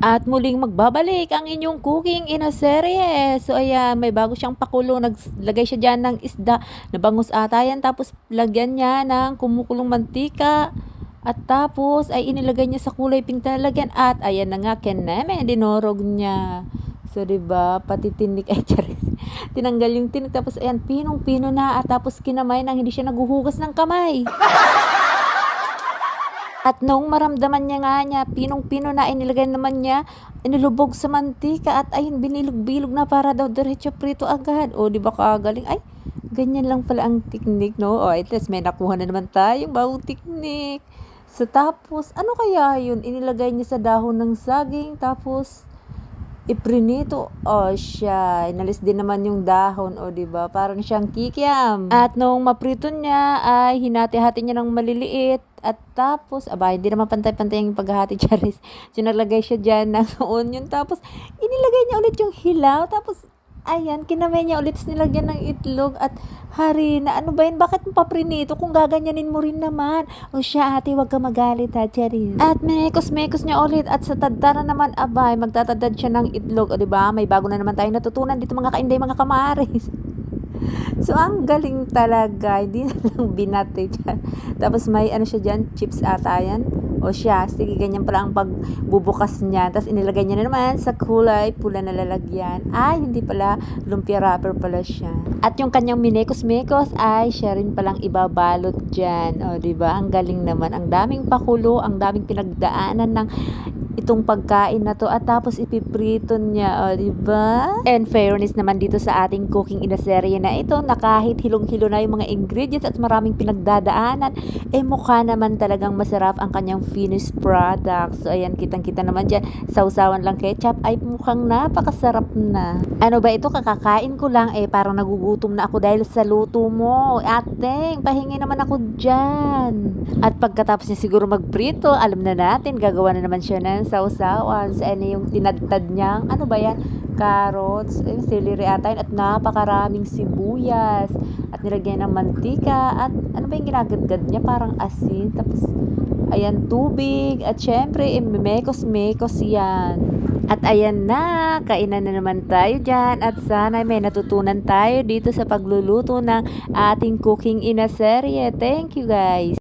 At muling magbabalik ang inyong cooking in a series. So ayan, may bago siyang pakulo. Naglagay siya dyan ng isda na bangus ata yan. Tapos lagyan niya ng kumukulong mantika. At tapos ay inilagay niya sa kulay pink na lagyan. At ayan na nga, keneme, dinorog niya. So, diba, pati tinik, ay charis. Tinanggal yung tinik. Tapos ayan, pinong-pino na. At tapos kinamay nang hindi siya naguhugas ng kamay. At nung maramdaman niya, pinong-pino na, inilagay naman niya, inilubog sa mantika at ayun, binilog-bilog na para daw diretso prito agad. O, di ba kagaling? Ay, ganyan lang pala ang teknik, no? O, at least may nakuha na naman tayong bagong teknik. So, tapos, ano kaya yun? Inilagay niya sa dahon ng saging, tapos, iprinito. O, siya. Inalis din naman yung dahon. O, diba? Parang siyang kikiam. At nung maprito niya, ay hinati-hati niya ng maliliit. At tapos, hindi naman pantay-pantay yung paghahati, charis. Sinalagay siya dyan ng onion. Tapos, inilagay niya ulit yung hilaw. Tapos, ayan, kinamay niya ulit, nilagyan ng itlog at harina. Ano ba yun? Bakit mo paprinito kung gaganyanin mo rin naman? O siya, ate, wag ka magalit ha, charis. At mekos-mekos niya ulit at sa tadtara naman, magtatadad siya ng itlog. O diba, may bago na naman tayong natutunan dito mga kainday, mga kamaris. So, ang galing talaga. Hindi na lang binati dyan. Tapos, may ano siya dyan, chips ata yan. O siya, sige, ganyan pala ang pagbubukas niya. Tapos, inilagay niya na naman sa kulay, pula na lalagyan. Ay, hindi pala, lumpia wrapper pala siya. At yung kanyang minekos-mekos, ay siya rin palang ibabalot dyan. O, diba? Ang galing naman. Ang daming pakulo, ang daming pinagdaanan ng itong pagkain na to at tapos ipiprito niya, o diba? And fairness naman dito sa ating cooking in a serie na ito na kahit hilong-hilo na yung mga ingredients at maraming pinagdadaanan, mukha naman talagang masarap ang kanyang finished product. So ayan, kitang-kita naman dyan, sausawan lang ketchup ay mukhang napakasarap na. Ano ba ito? Kakakain ko lang, parang nagugutom na ako dahil sa luto mo. Ateng, pahingi naman ako dyan. At pagkatapos niya siguro magprito, alam na natin, gagawa na naman siya ng sausawan. Sa yung tinadtad niyang, ano ba yan? Carrots, celery ata yun, at napakaraming sibuyas. At nilagyan ng mantika. At ano ba yung ginagadgad niya? Parang asin. Tapos, ayan, tubig. At syempre, mekos-mekos yan. At ayan na, kainan na naman tayo dyan. At sana may natutunan tayo dito sa pagluluto ng ating cooking in a serie. Thank you guys!